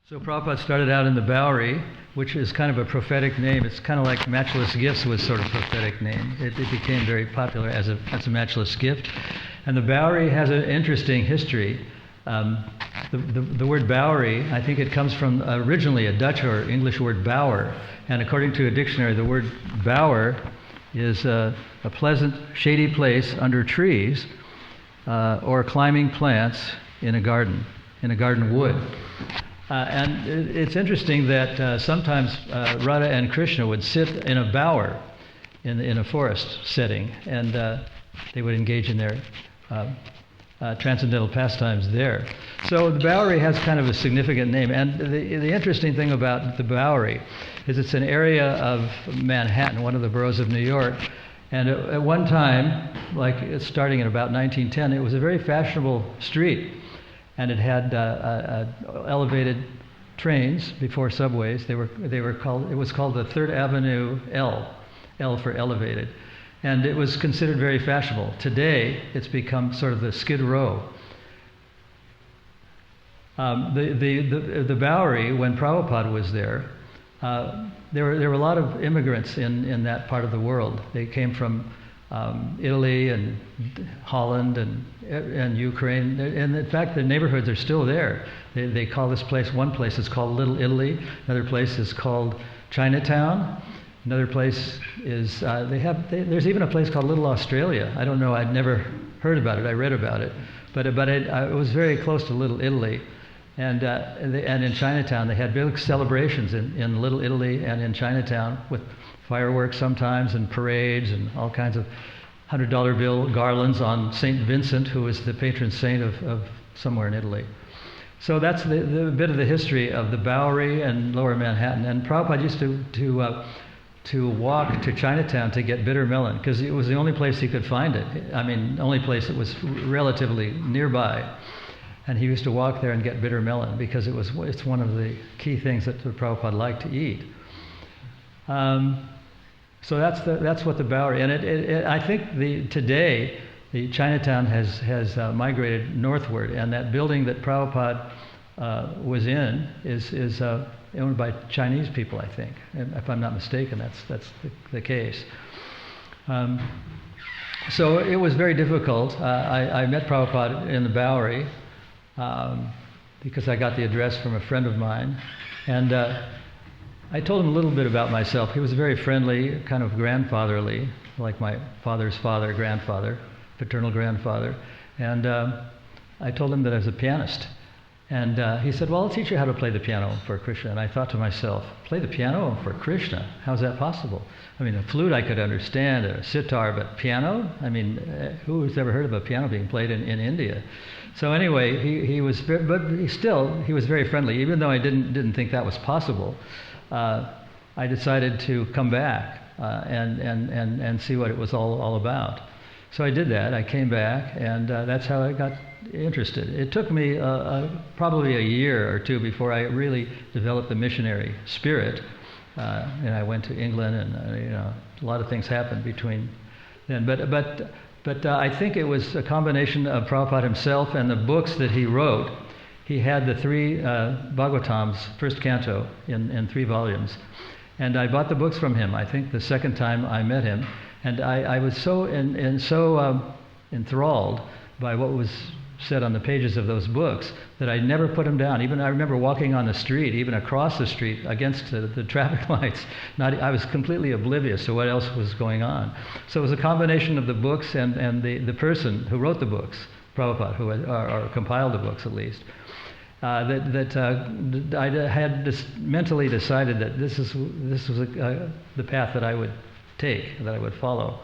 So Prabhupada started out in the Bowery, which is kind of a prophetic name. It's kind of like Matchless Gifts was sort of a prophetic name. It became very popular as a matchless gift. And the Bowery has an interesting history. The word Bowery, I think it comes from originally a Dutch or English word bower. And according to a dictionary, the word bower is a pleasant, shady place under trees or climbing plants in a garden wood. And it's interesting that sometimes Radha and Krishna would sit in a bower in a forest setting, and they would engage in their transcendental pastimes there. So the Bowery has kind of a significant name. And the interesting thing about the Bowery is it's an area of Manhattan, one of the boroughs of New York. And at one time, like it's starting in about 1910, it was a very fashionable street. And it had elevated trains before subways. It was called the Third Avenue L for elevated. And it was considered very fashionable. Today, it's become sort of the Skid Row. The Bowery, when Prabhupada was there, there were a lot of immigrants in that part of the world. They came from Italy and Holland and Ukraine, and in fact the neighborhoods are still there. They call this place, one place is called Little Italy, another place is called Chinatown, another place is there's even a place called Little Australia. I don't know, I'd never heard about it, I read about it, but it was very close to Little Italy. And in Chinatown they had big celebrations in Little Italy and in Chinatown with fireworks sometimes and parades and all kinds of $100 bill garlands on St. Vincent, who was the patron saint of somewhere in Italy. So that's the bit of the history of the Bowery and Lower Manhattan. And Prabhupada used to walk to Chinatown to get bitter melon because it was the only place he could find it. I mean, the only place that was relatively nearby. And he used to walk there and get bitter melon because it's one of the key things that Prabhupada liked to eat. So that's what the Bowery, and I think today the Chinatown has migrated northward, and that building that Prabhupada was in is owned by Chinese people, I think, if I'm not mistaken. That's the case. So it was very difficult. I met Prabhupada in the Bowery because I got the address from a friend of mine, and I told him a little bit about myself. He was very friendly, kind of grandfatherly, like my father's father, grandfather, paternal grandfather. And I told him that I was a pianist. And he said, well, I'll teach you how to play the piano for Krishna. And I thought to myself, play the piano for Krishna? How's that possible? I mean, a flute I could understand, a sitar, but piano? I mean, who's ever heard of a piano being played in India? So anyway, he was very friendly, even though I didn't think that was possible. I decided to come back and see what it was all about. So I did that. I came back, and that's how I got interested. It took me probably a year or two before I really developed the missionary spirit. And I went to England, and a lot of things happened between then. But I think it was a combination of Prabhupada himself and the books that he wrote. He had the three Bhagavatams, first canto, in 3 volumes. And I bought the books from him, I think the second time I met him. And I was so enthralled by what was said on the pages of those books that I never put them down. Even I remember walking on the street, even across the street against the traffic lights. I was completely oblivious to what else was going on. So it was a combination of the books and the person who wrote the books, Prabhupada, or compiled the books at least. That I had mentally decided that this was the path that I would take, that I would follow.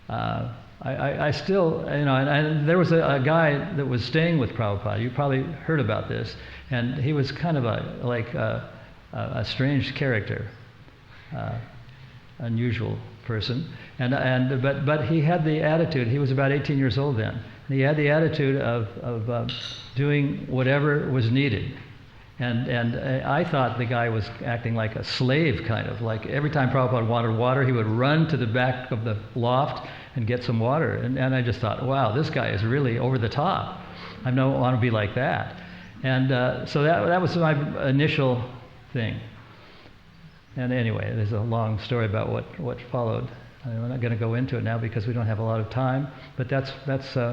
I still, and there was a guy that was staying with Prabhupada. You probably heard about this, and he was kind of a strange character, unusual person, but he had the attitude. He was about 18 years old then. And he had the attitude of doing whatever was needed. And I thought the guy was acting like a slave, kind of. Like every time Prabhupada wanted water, he would run to the back of the loft and get some water. And I just thought, wow, this guy is really over the top. I don't want to be like that. And so that was my initial thing. And anyway, there's a long story about what followed. We're not going to go into it now because we don't have a lot of time, but that's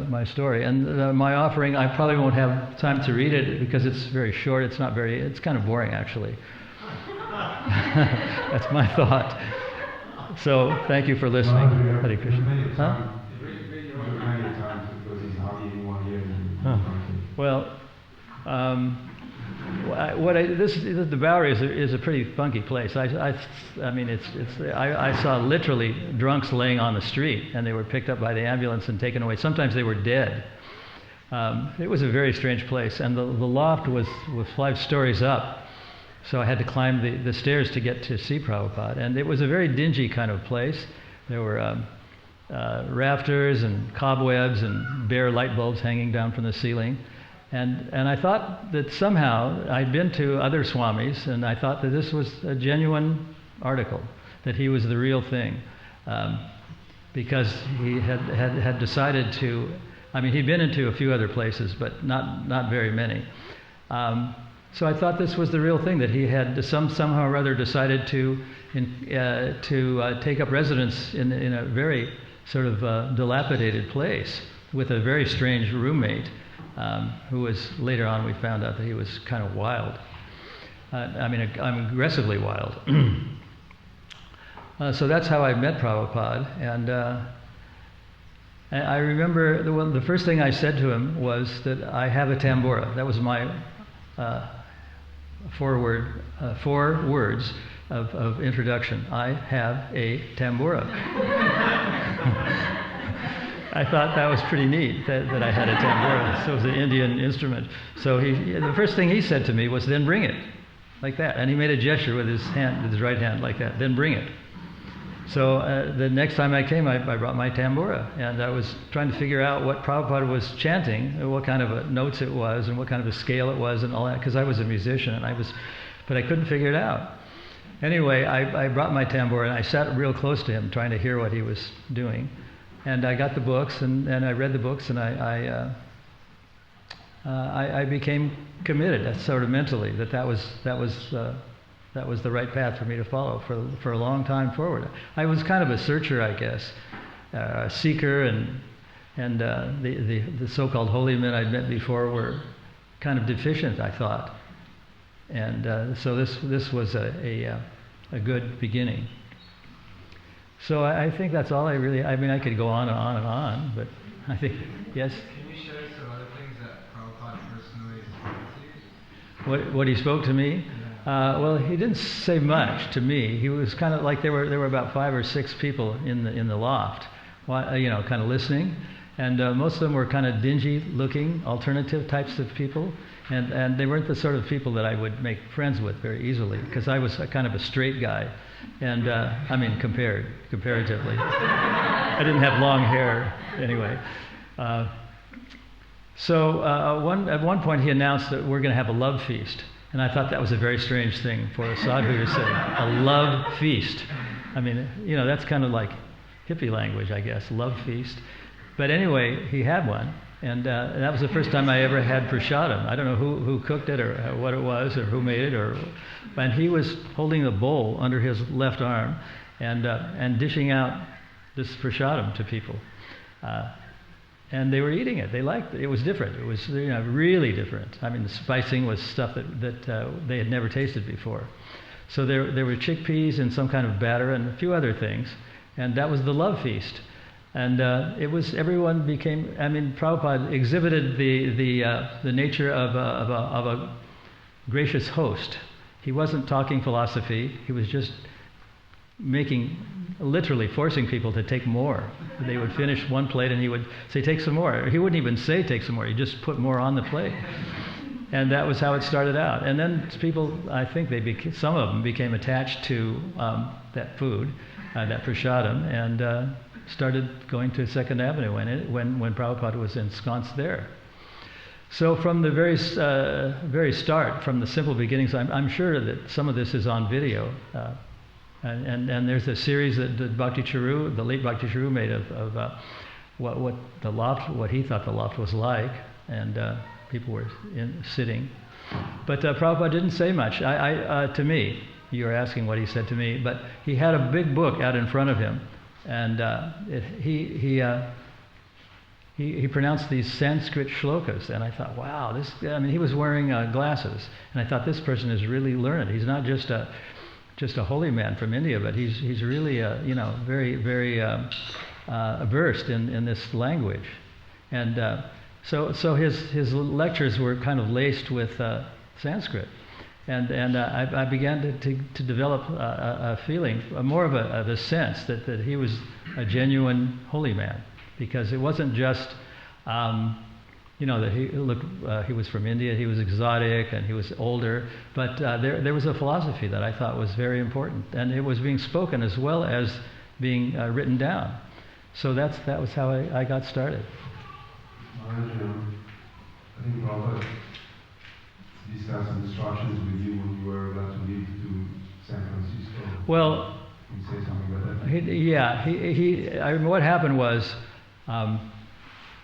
my story. And my offering, I probably won't have time to read it because it's very short. It's kind of boring actually. That's my thought. So thank you for listening. Hare Krishna. Huh? Well, the Bowery is a pretty funky place. I saw literally drunks laying on the street, and they were picked up by the ambulance and taken away. Sometimes they were dead. It was a very strange place, and the loft was 5 stories up, so I had to climb the stairs to get to see Prabhupada. And it was a very dingy kind of place. There were rafters and cobwebs and bare light bulbs hanging down from the ceiling. And I thought that somehow I'd been to other swamis, and I thought that this was a genuine article, that he was the real thing, because he had decided to. I mean, he'd been into a few other places, but not very many. So I thought this was the real thing, that he had somehow or other decided to take up residence in a very sort of dilapidated place with a very strange roommate. Who was, later on we found out that he was kind of wild. I'm aggressively wild. So that's how I met Prabhupada. And I remember the first thing I said to him was that I have a tambura. That was my 4 words of introduction. I have a tambura. I thought that was pretty neat, that I had a tambura. So it was an Indian instrument. So the first thing he said to me was, then bring it, like that. And he made a gesture with his right hand, like that, then bring it. So the next time I came, I brought my tambura. And I was trying to figure out what Prabhupada was chanting, what kind of notes it was, and what kind of a scale it was, and all that, because I was a musician, but I couldn't figure it out. Anyway, I brought my tambura, and I sat real close to him, trying to hear what he was doing. And I got the books, and I read the books, and I became committed, sort of mentally, that was the right path for me to follow for a long time forward. I was kind of a searcher, I guess, a seeker, and the so-called holy men I'd met before were kind of deficient, I thought, and so this was a good beginning. So I think that's all I could go on and on and on, but I think, yes? Can you share some other things that Prabhupada personally spoke to you? What he spoke to me? Yeah. Well, he didn't say much to me. He was kind of like, there were about 5 or 6 people in the loft, kind of listening, and most of them were kind of dingy-looking, alternative types of people, and they weren't the sort of people that I would make friends with very easily, because I was kind of a straight guy. And comparatively, I didn't have long hair anyway. So at one point he announced that we're going to have a love feast, and I thought that was a very strange thing for a sadhu to say, a love feast. I mean, that's kind of like hippie language, I guess, love feast. But anyway, he had one, and that was the first time I ever had prasadam. I don't know who cooked it or what it was or who made it, and he was holding a bowl under his left arm and dishing out this prasadam to people. And they were eating it. They liked it. It was different. It was really different. I mean, the spicing was stuff that they had never tasted before. So there were chickpeas and some kind of batter and a few other things, and that was the love feast. And everyone became. I mean, Prabhupada exhibited the nature of a gracious host. He wasn't talking philosophy. He was just literally forcing people to take more. They would finish one plate, and he would say, "Take some more." He wouldn't even say, "Take some more." He just put more on the plate. And that was how it started out. And then people, I think some of them became attached to that food, that prasadam, and started going to 2nd Avenue when Prabhupada was ensconced there. So from the very start, from the simple beginnings, I'm sure that some of this is on video. And there's a series that the late Bhakti Charu made of what the loft, what he thought the loft was like, and people were sitting. But Prabhupada didn't say much to me. You were asking what he said to me, but he had a big book out in front of him, and he pronounced these Sanskrit shlokas, and I thought, wow, he was wearing glasses, and I thought, this person is really learned. He's not just a holy man from India, but he's really very very versed in this language, and so his lectures were kind of laced with Sanskrit, and I began to develop a feeling, more of a sense that he was a genuine holy man, because it wasn't just that he was from India, he was exotic and he was older, but there was a philosophy that I thought was very important, and it was being spoken as well as being written down. So that was how I got started. Maharaj, I think Prabhupada discussed instructions with you when you were about to leave to San Francisco. Well, can you say something about that? What happened was,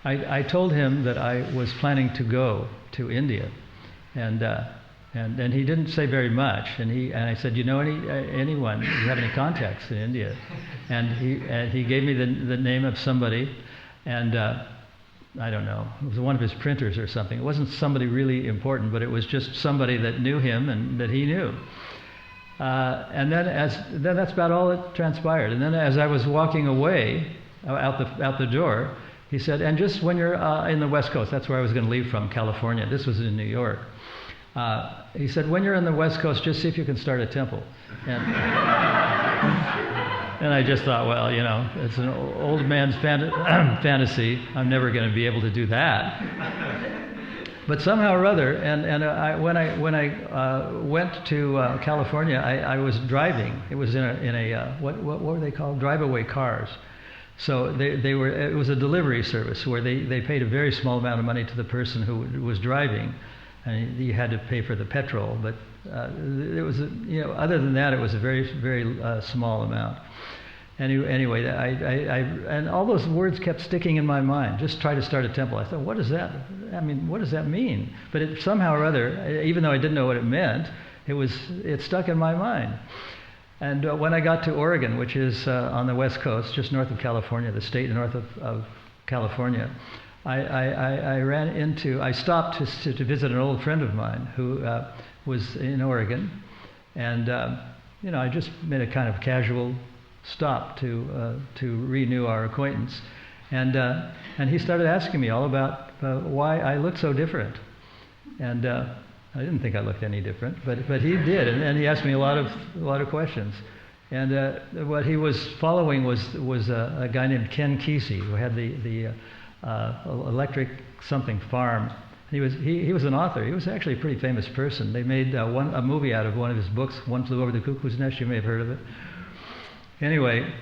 I told him that I was planning to go to India, and he didn't say very much. And I said, you know anyone? Do you have any contacts in India? And he gave me the name of somebody, and I don't know. It was one of his printers or something. It wasn't somebody really important, but it was just somebody that knew him and that he knew. And then that's about all that transpired. And then as I was walking away out the door, he said, and just when you're in the West Coast, that's where I was going to leave from, California. This was in New York. He said, when you're in the West Coast, just see if you can start a temple. And I just thought, well, it's an old man's fantasy. I'm never going to be able to do that. But somehow or other, when I went to California, I was driving. It was in a what were they called? Drive-away cars. So it was a delivery service where they paid a very small amount of money to the person who was driving, and you had to pay for the petrol. But it was other than that, it was a very very small amount. Anyway, and all those words kept sticking in my mind. Just try to start a temple. I thought, what does that? What does that mean? But it somehow or other, even though I didn't know what it meant, it stuck in my mind. And when I got to Oregon, which is on the West Coast, just north of California, the state north of California, I stopped to visit an old friend of mine who was in Oregon, and I just made a kind of casual stop to renew our acquaintance, and he started asking me all about why I looked so different, and I didn't think I looked any different, but he did, and he asked me a lot of questions, and what he was following was a guy named Ken Kesey, who had the electric something farm. He was an author. He was actually a pretty famous person. They made a movie out of one of his books, One Flew Over the Cuckoo's Nest. You may have heard of it. Anyway,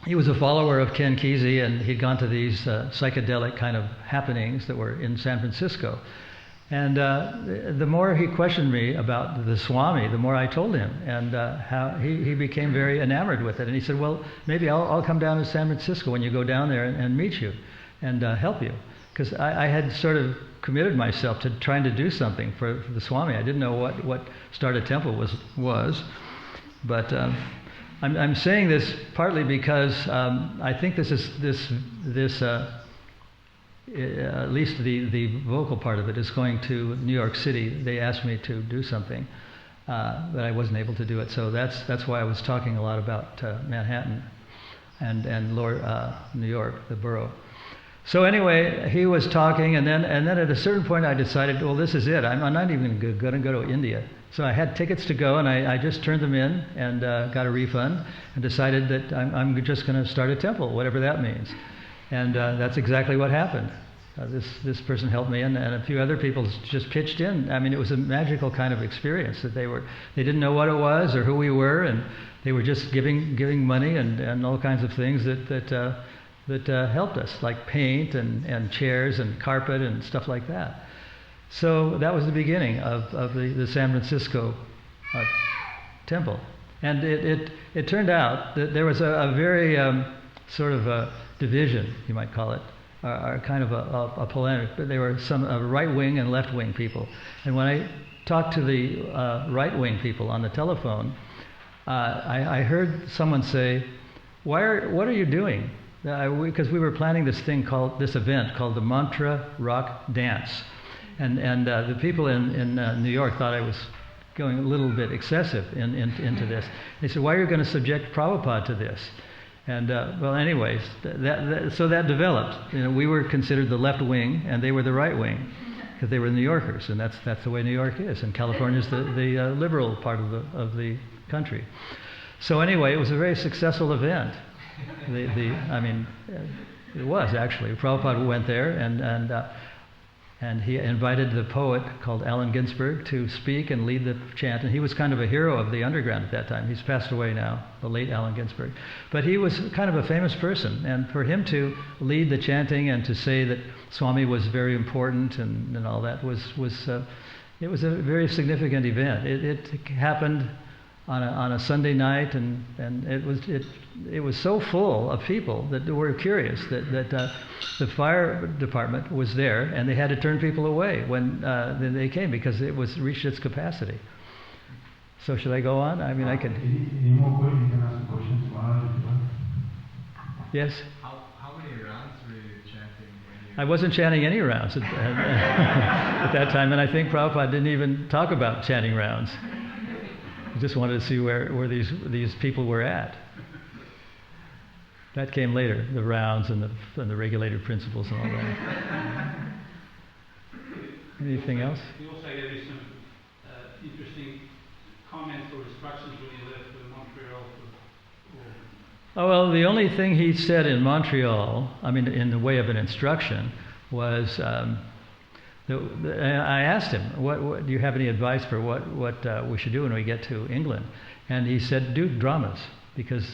he was a follower of Ken Kesey, and he'd gone to these psychedelic kind of happenings that were in San Francisco. And the more he questioned me about the Swami, the more I told him, and how he became very enamored with it. And he said, well, maybe I'll come down to San Francisco when you go down there and meet you and help you. Because I had sort of committed myself to trying to do something for the Swami. I didn't know what Start a Temple was. But I'm saying this partly because I think this at least the vocal part of it is going to New York City. They asked me to do something, but I wasn't able to do it. So that's why I was talking a lot about Manhattan and New York, the borough. So anyway, he was talking, and then at a certain point I decided, well, this is it. I'm not even going to go to India. So I had tickets to go, and I just turned them in and got a refund, and decided that I'm just going to start a temple, whatever that means. And that's exactly what happened. This person helped me, and a few other people just pitched in. It was a magical kind of experience that they didn't know what it was or who we were, and they were just giving money and all kinds of things that helped us, like paint and chairs and carpet and stuff like that. So that was the beginning of the San Francisco temple. And it turned out that there was a very sort of division, you might call it, are kind of a polemic, but they were some right-wing and left-wing people. And when I talked to the right-wing people on the telephone, I heard someone say, what are you doing? Because we were planning this event called the Mantra Rock Dance. And the people in New York thought I was going a little bit excessive into this. They said, why are you going to subject Prabhupada to this? And well, anyways, so that developed. We were considered the left wing, and they were the right wing, because they were New Yorkers, and that's the way New York is. And California is the liberal part of the country. So anyway, it was a very successful event. I mean, it was actually. Prabhupada went there, and he invited the poet called Allen Ginsberg to speak and lead the chant. And he was kind of a hero of the underground at that time. He's passed away now, the late Allen Ginsberg. But he was kind of a famous person. And for him to lead the chanting and to say that Swami was very important and all that it was a very significant event. It happened on a Sunday night, and it was so full of people that were curious that the fire department was there, and they had to turn people away when they came because it was reached its capacity. So should I go on? I mean, I can. Any more questions? You can ask questions to Maharaj if you want. Yes. How many rounds were you chanting? I wasn't chanting any rounds at that time, and I think Prabhupada didn't even talk about chanting rounds. He just wanted to see where these people were at. That came later, the rounds and the regulated principles and all that. Anything else? You also gave me some interesting comments or instructions when you left for Montreal. Oh, well, the only thing he said in Montreal, I mean, in the way of an instruction, was I asked him, what do you have any advice for what we should do when we get to England? And he said, do dramas, because,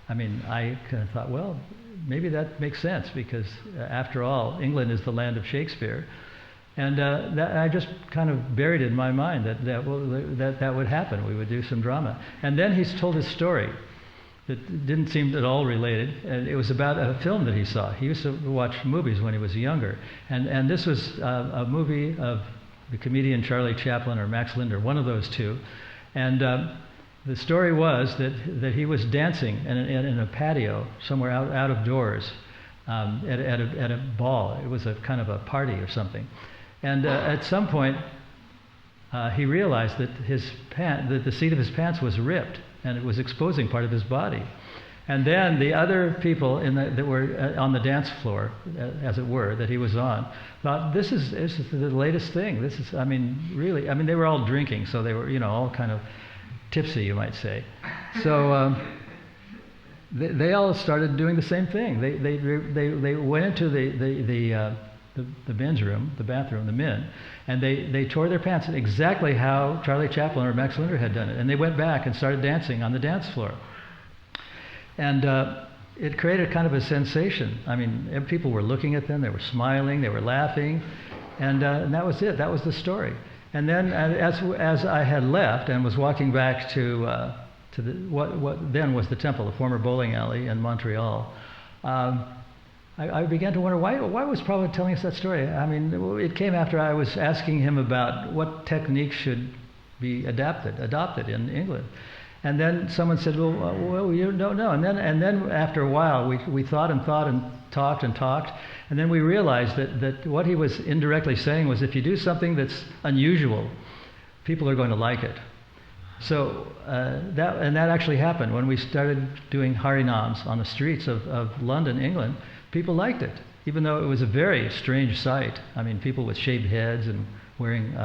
I mean, I kind of thought, well, maybe that makes sense, because after all, England is the land of Shakespeare. And that I just kind of buried in my mind that would happen. We would do some drama. And then he's told his story that didn't seem at all related. And it was about a film that he saw. He used to watch movies when he was younger. And this was a movie of the comedian Charlie Chaplin or Max Linder, one of those two. And the story was that he was dancing in a patio somewhere out of doors at a ball. It was a kind of a party or something. And at some point, he realized that that the seat of his pants was ripped, and it was exposing part of his body. And then the other people that were on the dance floor, as it were, that he was on, thought, this is the latest thing. This is, I mean, really, I mean, they were all drinking, so they were, all kind of tipsy, you might say. So they all started doing the same thing. They went into the men's room, the bathroom, the men, and they tore their pants exactly how Charlie Chaplin or Max Linder had done it. And they went back and started dancing on the dance floor. And it created kind of a sensation. I mean, people were looking at them, they were smiling, they were laughing, and that was it. That was the story. And then as I had left and was walking back to what then was the temple, the former bowling alley in Montreal, I began to wonder, why was Prabhupada telling us that story? I mean, it came after I was asking him about what technique should be adopted in England. And then someone said, well, you don't know. And then after a while, we thought and talked, and then we realized that what he was indirectly saying was, if you do something that's unusual, people are going to like it. So that actually happened when we started doing Harinams on the streets of London, England. People liked it, even though it was a very strange sight. I mean, people with shaved heads and wearing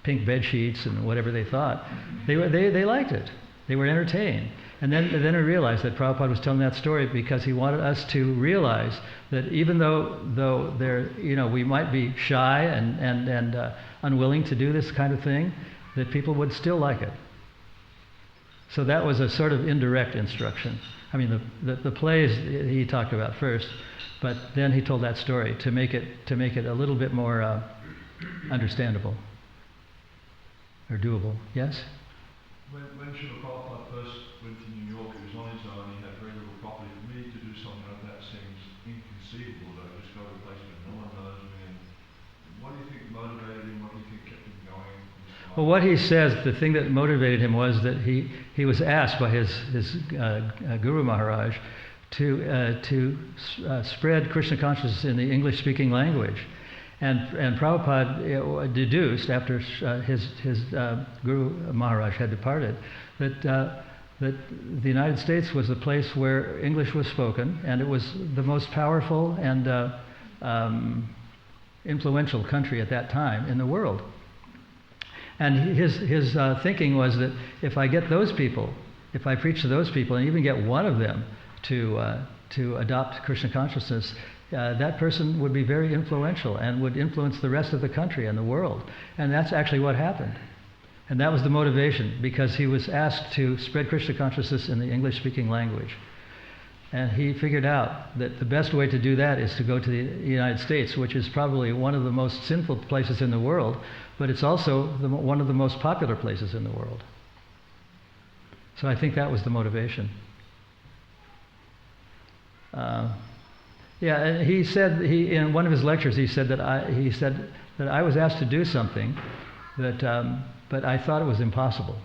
pink bed sheets and whatever they thought. They liked it. They were entertained. And then I realized that Prabhupada was telling that story because he wanted us to realize that even though we might be shy and unwilling to do this kind of thing, that people would still like it. So that was a sort of indirect instruction. I mean, the plays he talked about first, but then he told that story to make it a little bit more understandable or doable. Yes? When Srila Prabhupada first went to New York, it was on his own, he had very little property. For me to do something like that seems inconceivable, though. Just go to a place where no one knows me. And what do you think motivated him? What do you think kept him going? Well, what he says, the thing that motivated him was that he was asked by his Guru Maharaj to spread Krishna consciousness in the English-speaking language. And Prabhupada deduced, after his Guru Maharaj had departed, that the United States was the place where English was spoken, and it was the most powerful and influential country at that time in the world. And his thinking was that if I get those people, if I preach to those people, and even get one of them to adopt Krishna consciousness, that person would be very influential and would influence the rest of the country and the world. And that's actually what happened. And that was the motivation, because he was asked to spread Krishna consciousness in the English-speaking language. And he figured out that the best way to do that is to go to the United States, which is probably one of the most sinful places in the world, but it's also one of the most popular places in the world. So I think that was the motivation. Yeah, and he said, in one of his lectures, he said that I was asked to do something that, but I thought it was impossible.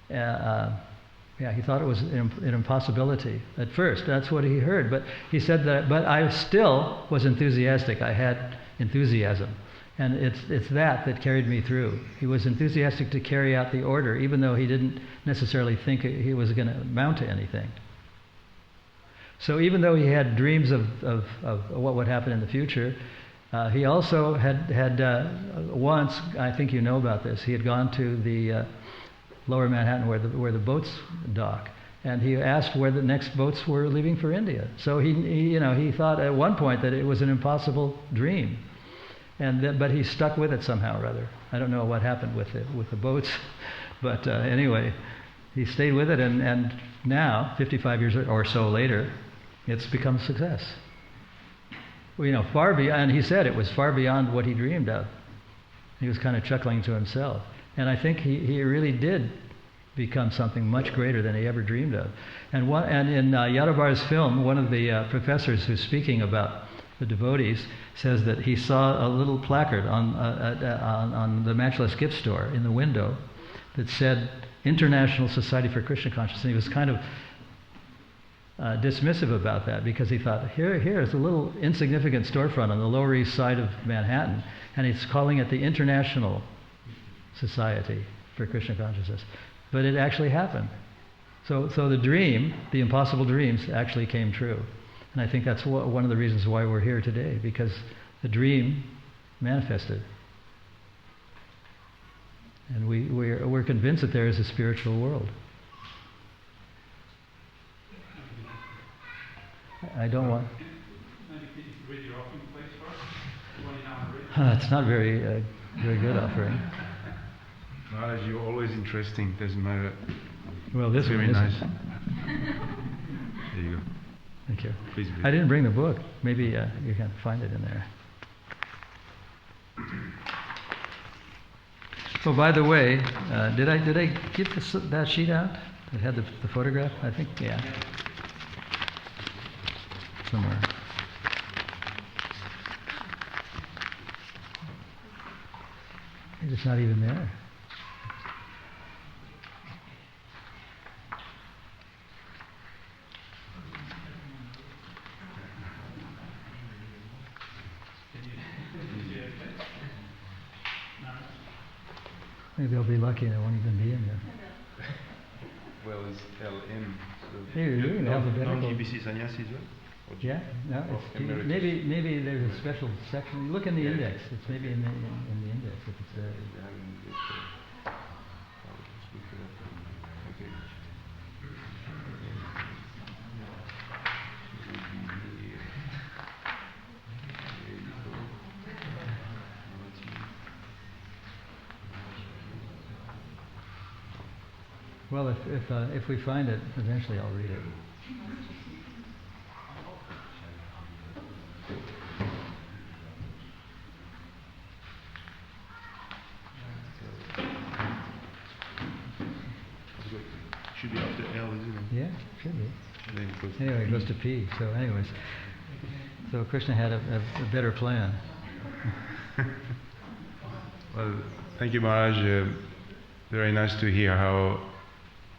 Yeah, he thought it was an impossibility at first. That's what he heard. But he said that, but I still was enthusiastic. I had enthusiasm. And it's that carried me through. He was enthusiastic to carry out the order, even though he didn't necessarily think he was going to amount to anything. So even though he had dreams of what would happen in the future, he also had once, I think you know about this, he had gone to the lower Manhattan where the boats dock, and he asked where the next boats were leaving for India. So he thought at one point that it was an impossible dream, but he stuck with it somehow or other. I don't know what happened with the boats, but anyway, he stayed with it, and now 55 years or so later, it's become a success. Well, far beyond. And he said it was far beyond what he dreamed of. He was kind of chuckling to himself. And I think he really did become something much greater than he ever dreamed of. And in Yadavar's film, one of the professors who's speaking about the devotees says that he saw a little placard on the Matchless Gift Store in the window that said International Society for Krishna Consciousness. And he was kind of dismissive about that, because he thought, here's a little insignificant storefront on the Lower East Side of Manhattan, and he's calling it the International Society for Krishna Consciousness. But it actually happened. So the dream, the impossible dreams, actually came true. And I think that's one of the reasons why we're here today, because the dream manifested. And we're convinced that there is a spiritual world. I don't want... Maybe you could read your offering, please, for us. What do you know to read? It's not very good offering. Maharaj, you're always interesting. Doesn't matter. Well, this Very one nice. isn't. There you go. Thank you. Please read. I didn't bring the book. Maybe you can find it in there. Oh, by the way, did I give that sheet out? It had the photograph, I think. Yeah. Somewhere. It's not even there. Maybe they'll be lucky and it won't even be in there. Well, it's LM. So Maybe you're in alphabetical. Non-TBC sannyasi as well? Or Yeah, no, it's maybe there's a special section. Look in the index. It's maybe in the index if it's there. Okay. Well, if we find it, eventually I'll read it. Yeah, should be. Then it goes to Anyway, it goes P. to P. So, anyways, so Krishna had a better plan. Well, thank you, Maharaj. Very nice to hear how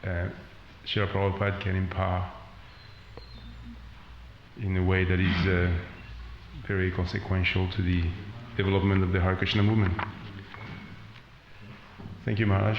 Srila Prabhupada can empower in a way that is very consequential to the development of the Hare Krishna movement. Thank you, Maharaj.